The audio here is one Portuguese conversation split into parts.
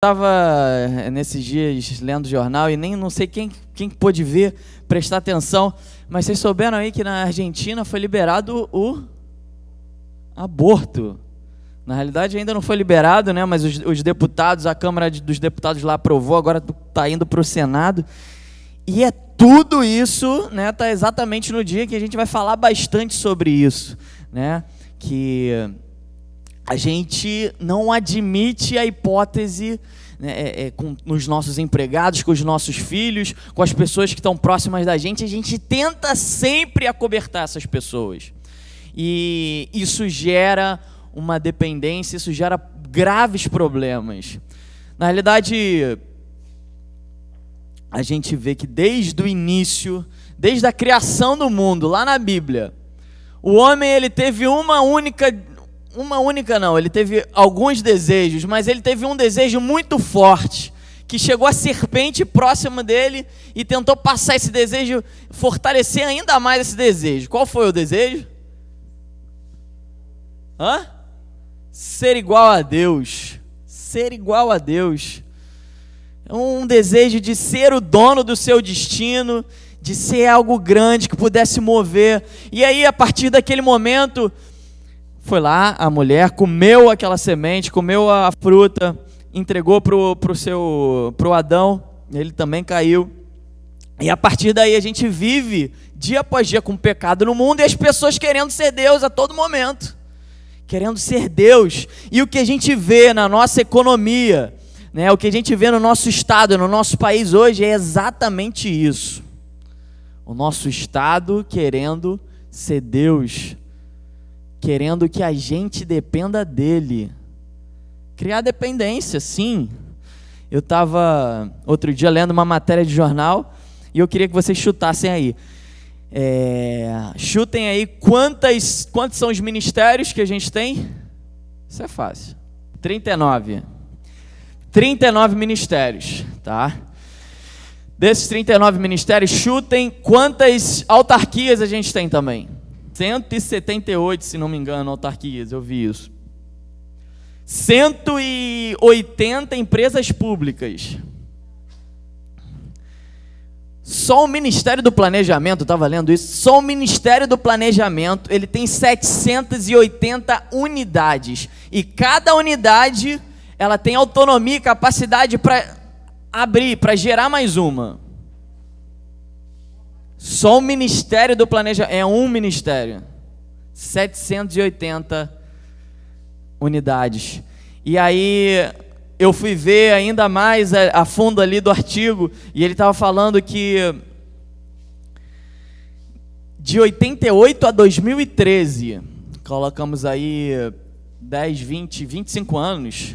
Estava nesses dias lendo jornal e nem não sei quem pôde ver, prestar atenção, mas vocês souberam aí que na Argentina foi liberado o aborto. Na realidade ainda não foi liberado, né? Mas os deputados, a Câmara dos Deputados lá aprovou, agora está indo para o Senado. E é tudo isso, né? Está exatamente no dia que a gente vai falar bastante sobre isso, né? Que a gente não admite a hipótese, né, nos nossos empregados, com os nossos filhos, com as pessoas que estão próximas da gente. A gente tenta sempre acobertar essas pessoas. E isso gera uma dependência, isso gera graves problemas. Na realidade, a gente vê que desde o início, desde a criação do mundo, lá na Bíblia, o homem ele teve ele teve alguns desejos, mas ele teve um desejo muito forte, que chegou a serpente próxima dele e tentou passar esse desejo, fortalecer ainda mais esse desejo. Qual foi o desejo? Ser igual a Deus. Ser igual a Deus. Um desejo de ser o dono do seu destino, de ser algo grande que pudesse mover. E aí, a partir daquele momento, foi lá, a mulher comeu aquela semente, comeu a fruta, entregou pro Adão, ele também caiu. E a partir daí a gente vive dia após dia com pecado no mundo e as pessoas querendo ser Deus a todo momento. Querendo ser Deus. E o que a gente vê na nossa economia, né, o que a gente vê no nosso estado, no nosso país hoje é exatamente isso. O nosso estado querendo ser Deus, querendo que a gente dependa dele. Criar dependência, sim. Eu estava outro dia lendo uma matéria de jornal e eu queria que vocês chutassem aí. Chutem aí quantos são os ministérios que a gente tem? Isso é fácil. 39 ministérios, tá? Desses 39 ministérios, chutem quantas autarquias a gente tem também. 178, se não me engano, autarquias, eu vi isso. 180 empresas públicas. Só o Ministério do Planejamento, estava lendo isso, só o Ministério do Planejamento, ele tem 780 unidades. E cada unidade, ela tem autonomia e capacidade para abrir, para gerar mais uma. Só o Ministério do Planejamento, é um ministério, 780 unidades. E aí eu fui ver ainda mais a fundo ali do artigo, e ele estava falando que de 88 a 2013, colocamos aí 10, 20, 25 anos,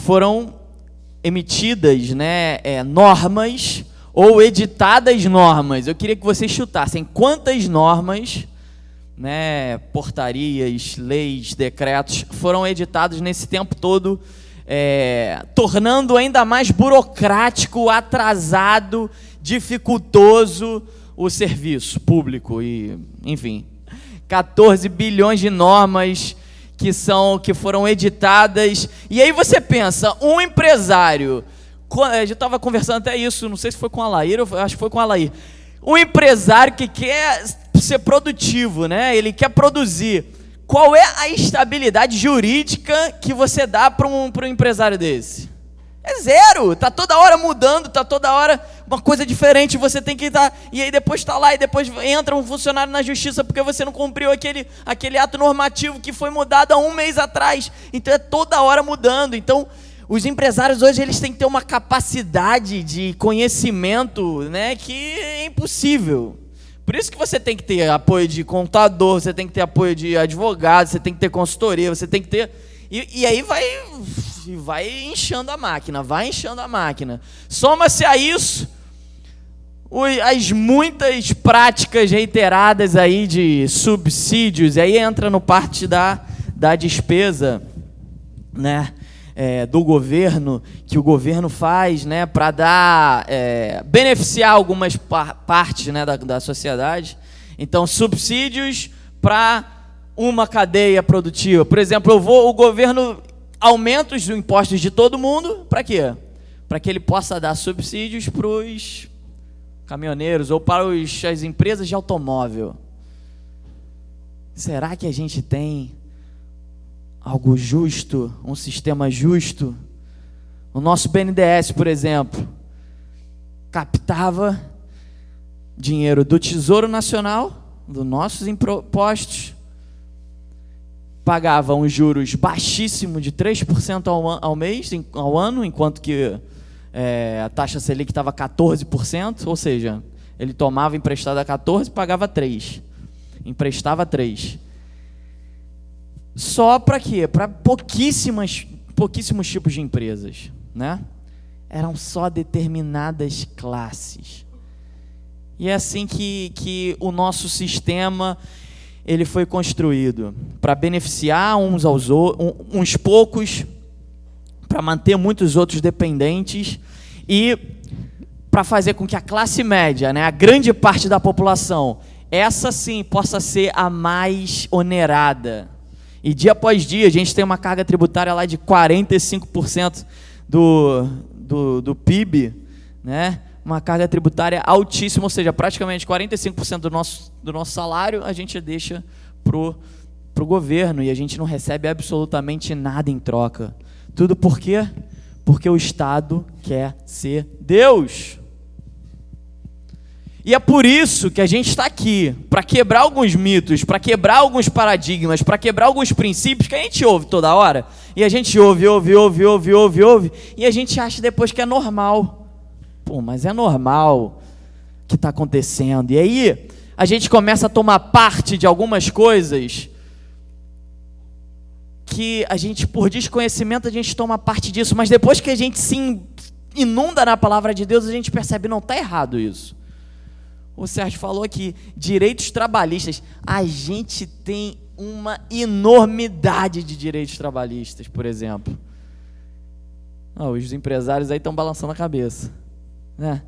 foram emitidas, né, normas, ou editadas normas. Eu queria que vocês chutassem quantas normas, né, portarias, leis, decretos foram editados nesse tempo todo, tornando ainda mais burocrático, atrasado, dificultoso o serviço público. E, enfim, 14 bilhões de normas que foram editadas. E aí você pensa, um empresário, eu já estava conversando até isso, não sei se foi com a Laír, acho que foi com a Laír. Um empresário que quer ser produtivo, né? Ele quer produzir. Qual é a estabilidade jurídica que você dá para um empresário desse? É zero. Está toda hora mudando, está toda hora uma coisa diferente. Você tem que estar. E aí depois está lá e depois entra um funcionário na justiça porque você não cumpriu aquele ato normativo que foi mudado há um mês atrás. Então é toda hora mudando. Então os empresários hoje eles têm que ter uma capacidade de conhecimento, né, que é impossível. Por isso que você tem que ter apoio de contador, você tem que ter apoio de advogado, você tem que ter consultoria, você tem que ter... E aí vai inchando a máquina, Soma-se a isso as muitas práticas reiteradas aí de subsídios, e aí entra no parte da despesa, né, do governo, que o governo faz, né, para dar, beneficiar algumas partes, né, da sociedade. Então, subsídios para uma cadeia produtiva. Por exemplo, o governo aumentos dos impostos de todo mundo, para quê? Para que ele possa dar subsídios para os caminhoneiros ou para as empresas de automóvel. Será que a gente tem algo justo, um sistema justo? O nosso BNDES, por exemplo, captava dinheiro do Tesouro Nacional, dos nossos impostos, pagava uns juros baixíssimos de 3% ao ano, enquanto que a taxa Selic estava 14%, ou seja, ele tomava emprestado a 14% e pagava 3%. Emprestava 3%. Só para quê? Para pouquíssimos tipos de empresas, né? Eram só determinadas classes. E é assim que o nosso sistema ele foi construído, para beneficiar uns poucos, para manter muitos outros dependentes e para fazer com que a classe média, né, a grande parte da população, essa sim possa ser a mais onerada. E dia após dia a gente tem uma carga tributária lá de 45% do PIB, né? Uma carga tributária altíssima, ou seja, praticamente 45% do nosso salário a gente deixa pro governo e a gente não recebe absolutamente nada em troca. Tudo por quê? Porque o Estado quer ser Deus. E é por isso que a gente está aqui, para quebrar alguns mitos, para quebrar alguns paradigmas, para quebrar alguns princípios que a gente ouve toda hora. E a gente ouve, e a gente acha depois que é normal. Pô, mas é normal o que está acontecendo. E aí a gente começa a tomar parte de algumas coisas que a gente, por desconhecimento, a gente toma parte disso. Mas depois que a gente se inunda na palavra de Deus, a gente percebe, não, está errado isso. O Sérgio falou aqui, direitos trabalhistas. A gente tem uma enormidade de direitos trabalhistas, por exemplo. Os empresários aí estão balançando a cabeça, né?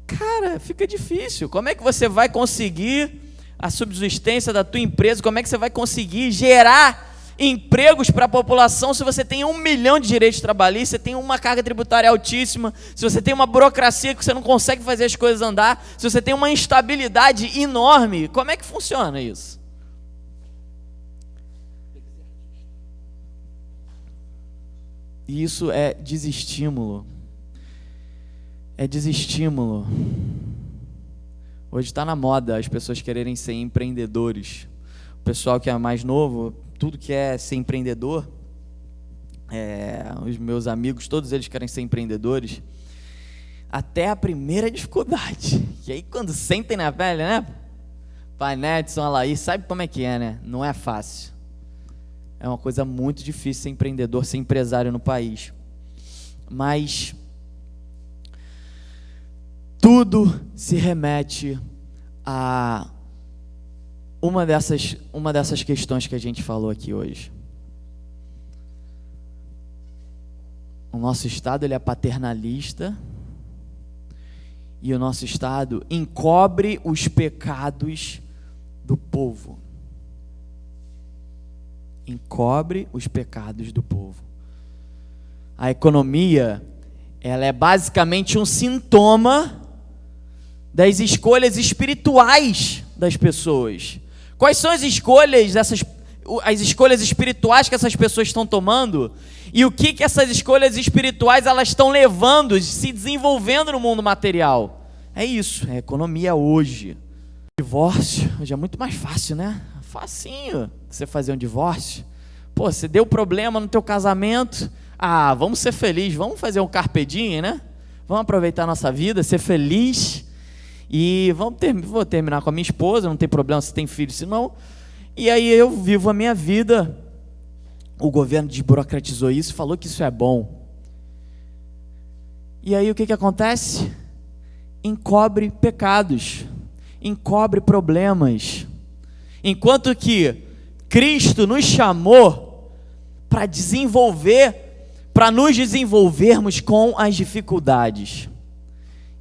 Cara, fica difícil. Como é que você vai conseguir a subsistência da tua empresa? Como é que você vai conseguir gerar empregos para a população se você tem 1 milhão de direitos trabalhistas, você tem uma carga tributária altíssima, se você tem uma burocracia que você não consegue fazer as coisas andar, se você tem uma instabilidade enorme? Como é que funciona isso? E isso é desestímulo. É desestímulo. Hoje está na moda as pessoas quererem ser empreendedores. O pessoal que é mais novo, tudo que é ser empreendedor, os meus amigos, todos eles querem ser empreendedores, até a primeira dificuldade. E aí quando sentem na pele, né? Pai Nedson, Alaí, sabe como é que é, né? Não é fácil. É uma coisa muito difícil ser empreendedor, ser empresário no país. Mas tudo se remete a uma dessas questões que a gente falou aqui hoje. O nosso Estado ele é paternalista e o nosso Estado encobre os pecados do povo. Encobre os pecados do povo. A economia, ela é basicamente um sintoma das escolhas espirituais das pessoas. Quais são as escolhas espirituais que essas pessoas estão tomando? E o que essas escolhas espirituais elas estão levando, se desenvolvendo no mundo material? É isso, é a economia hoje. Divórcio, hoje é muito mais fácil, né? Facinho você fazer um divórcio. Pô, você deu problema no teu casamento, vamos ser felizes, vamos fazer um carpe diem, né? Vamos aproveitar a nossa vida, ser feliz. E vou terminar com a minha esposa, não tem problema se tem filho, se não. E aí eu vivo a minha vida. O governo desburocratizou isso, falou que isso é bom. E aí o que acontece? Encobre pecados, encobre problemas. Enquanto que Cristo nos chamou para nos desenvolvermos com as dificuldades.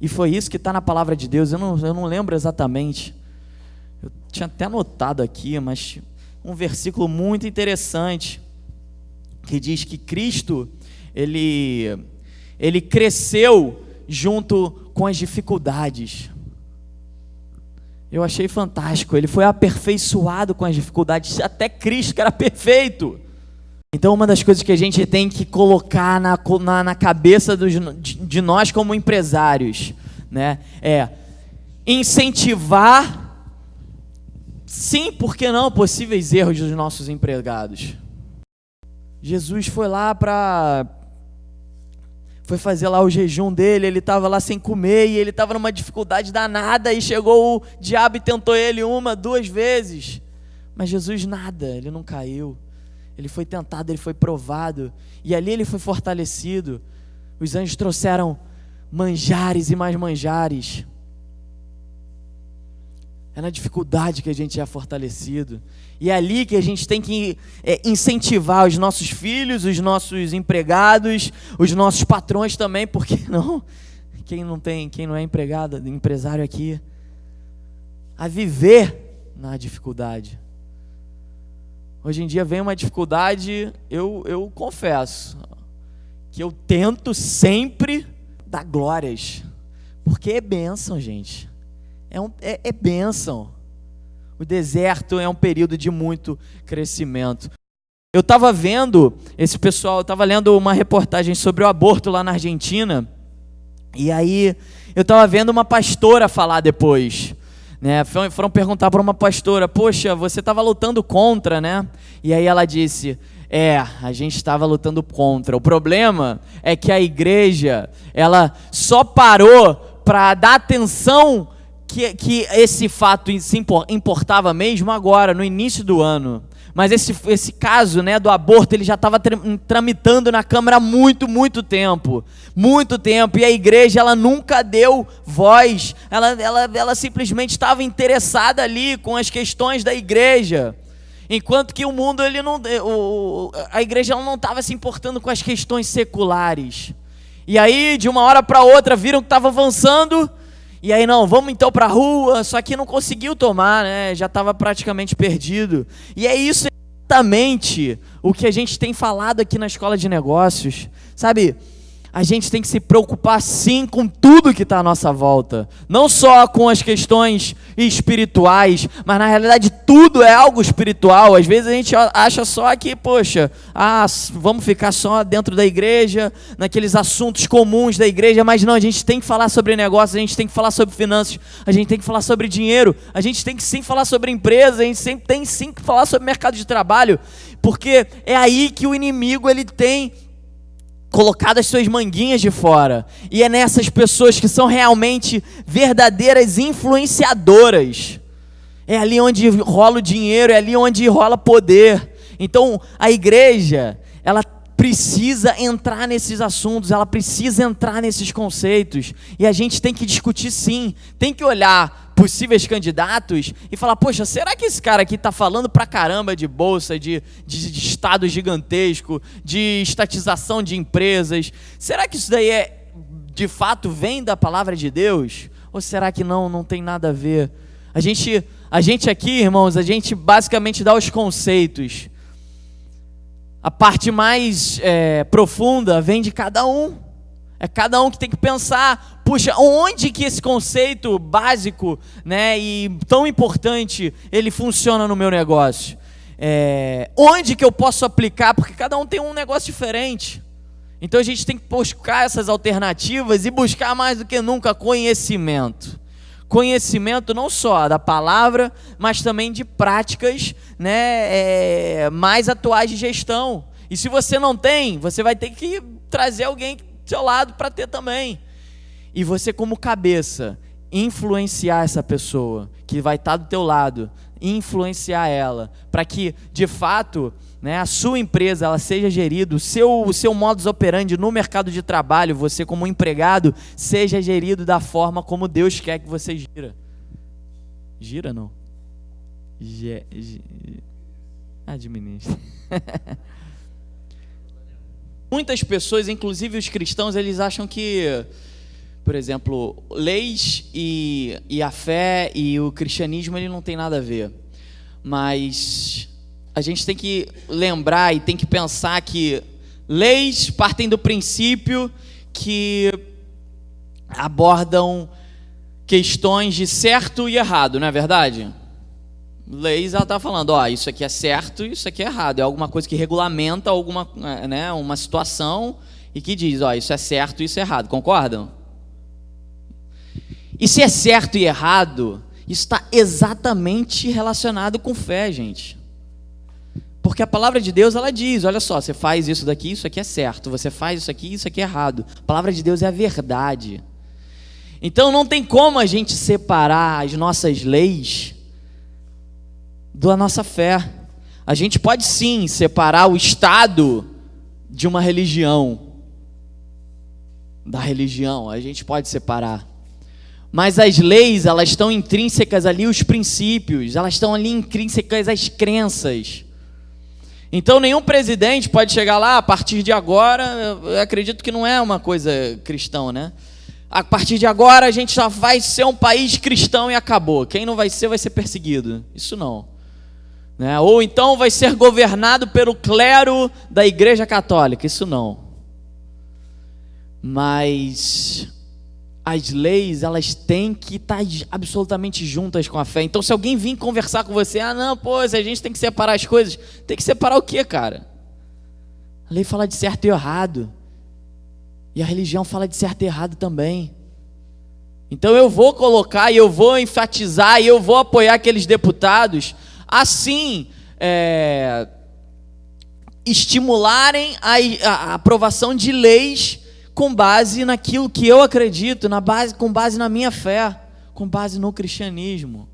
E foi isso que está na palavra de Deus. Eu não lembro exatamente. Eu tinha até anotado aqui, mas um versículo muito interessante. que diz que Cristo, ele cresceu junto com as dificuldades. Eu achei fantástico, ele foi aperfeiçoado com as dificuldades, até Cristo, que era perfeito. Então, uma das coisas que a gente tem que colocar na cabeça de nós como empresários, né, é incentivar, sim, por que não, possíveis erros dos nossos empregados. Jesus foi lá foi fazer lá o jejum dele, ele estava lá sem comer e ele estava numa dificuldade danada e chegou o diabo e tentou ele 1, 2 vezes. Mas Jesus nada, ele não caiu. Ele foi tentado, ele foi provado e ali ele foi fortalecido. Os anjos trouxeram manjares e mais manjares. É na dificuldade que a gente é fortalecido. E é ali que a gente tem que incentivar os nossos filhos, os nossos empregados, os nossos patrões também, porque não? Quem não é empregado, empresário aqui, a viver na dificuldade. Hoje em dia vem uma dificuldade, eu confesso, que eu tento sempre dar glórias, porque é bênção, gente. É bênção. O deserto é um período de muito crescimento. Eu estava vendo esse pessoal, eu estava lendo uma reportagem sobre o aborto lá na Argentina, e aí eu estava vendo uma pastora falar depois, né? Foram perguntar para uma pastora, poxa, você estava lutando contra, né? E aí ela disse, a gente estava lutando contra. O problema é que a igreja, ela só parou para dar atenção que esse fato se importava mesmo agora, no início do ano. Mas esse caso, né, do aborto, ele já estava tramitando na Câmara há muito tempo. Muito tempo. E a igreja, ela nunca deu voz. Ela simplesmente estava interessada ali com as questões da igreja. Enquanto que o mundo, a igreja ela não estava se importando com as questões seculares. E aí, de uma hora para outra, viram que estava avançando. E aí, não, vamos então para a rua, só que não conseguiu tomar, né? Já estava praticamente perdido. E é isso exatamente o que a gente tem falado aqui na Escola de Negócios. Sabe, a gente tem que se preocupar sim com tudo que está à nossa volta. Não só com as questões espirituais, mas na realidade tudo é algo espiritual. Às vezes a gente acha só que, poxa, vamos ficar só dentro da igreja, naqueles assuntos comuns da igreja, mas não, a gente tem que falar sobre negócios, a gente tem que falar sobre finanças, a gente tem que falar sobre dinheiro, a gente tem que sim falar sobre empresa, a gente sempre tem sim que falar sobre mercado de trabalho, porque é aí que o inimigo ele tem colocado as suas manguinhas de fora, e é nessas pessoas que são realmente verdadeiras influenciadoras, é ali onde rola o dinheiro, é ali onde rola poder. Então a igreja, ela precisa entrar nesses assuntos, ela precisa entrar nesses conceitos, e a gente tem que discutir sim, tem que olhar possíveis candidatos e falar, poxa, será que esse cara aqui está falando pra caramba de bolsa, de estado gigantesco, de estatização de empresas, será que isso daí de fato vem da palavra de Deus? Ou será que não tem nada a ver? A gente aqui, irmãos, a gente basicamente dá os conceitos. A parte mais profunda vem de cada um. É cada um que tem que pensar, puxa, onde que esse conceito básico, né, e tão importante, ele funciona no meu negócio? Onde que eu posso aplicar? Porque cada um tem um negócio diferente. Então a gente tem que buscar essas alternativas e buscar mais do que nunca conhecimento. Conhecimento não só da palavra, mas também de práticas, né, mais atuais de gestão. E se você não tem, você vai ter que trazer alguém do seu lado para ter também. E você, como cabeça, influenciar essa pessoa que vai estar do teu lado, influenciar ela, para que, de fato, né, a sua empresa ela seja gerida, o seu modus operandi no mercado de trabalho, você como empregado, seja gerido da forma como Deus quer que você gira. Gira não? Administra. Muitas pessoas, inclusive os cristãos, eles acham que, por exemplo, leis e a fé e o cristianismo ele não tem nada a ver. Mas a gente tem que lembrar e tem que pensar que leis partem do princípio que abordam questões de certo e errado, não é verdade? Leis, ela está falando, ó, isso aqui é certo, isso aqui é errado. É alguma coisa que regulamenta alguma, né, uma situação e que diz, ó, isso é certo, isso é errado. Concordam? E se é certo e errado, isso está exatamente relacionado com fé, gente. Porque a palavra de Deus, ela diz, olha só, você faz isso daqui, isso aqui é certo. Você faz isso aqui é errado. A palavra de Deus é a verdade. Então não tem como a gente separar as nossas leis da nossa fé. A gente pode sim separar o Estado de uma religião. Da religião, a gente pode separar. Mas as leis, elas estão intrínsecas ali, os princípios, elas estão ali intrínsecas às crenças. Então nenhum presidente pode chegar lá, a partir de agora, eu acredito que não é uma coisa cristã, né? A partir de agora a gente só vai ser um país cristão e acabou. Quem não vai ser perseguido. Isso não. Né? Ou então vai ser governado pelo clero da Igreja Católica. Isso não. Mas as leis, elas têm que estar absolutamente juntas com a fé. Então se alguém vir conversar com você, não, pô, a gente tem que separar as coisas. Tem que separar o quê, cara? A lei fala de certo e errado. E a religião fala de certo e errado também. Então eu vou colocar, e eu vou enfatizar, e eu vou apoiar aqueles deputados, assim, estimularem a aprovação de leis com base naquilo que eu acredito, com base na minha fé, com base no cristianismo.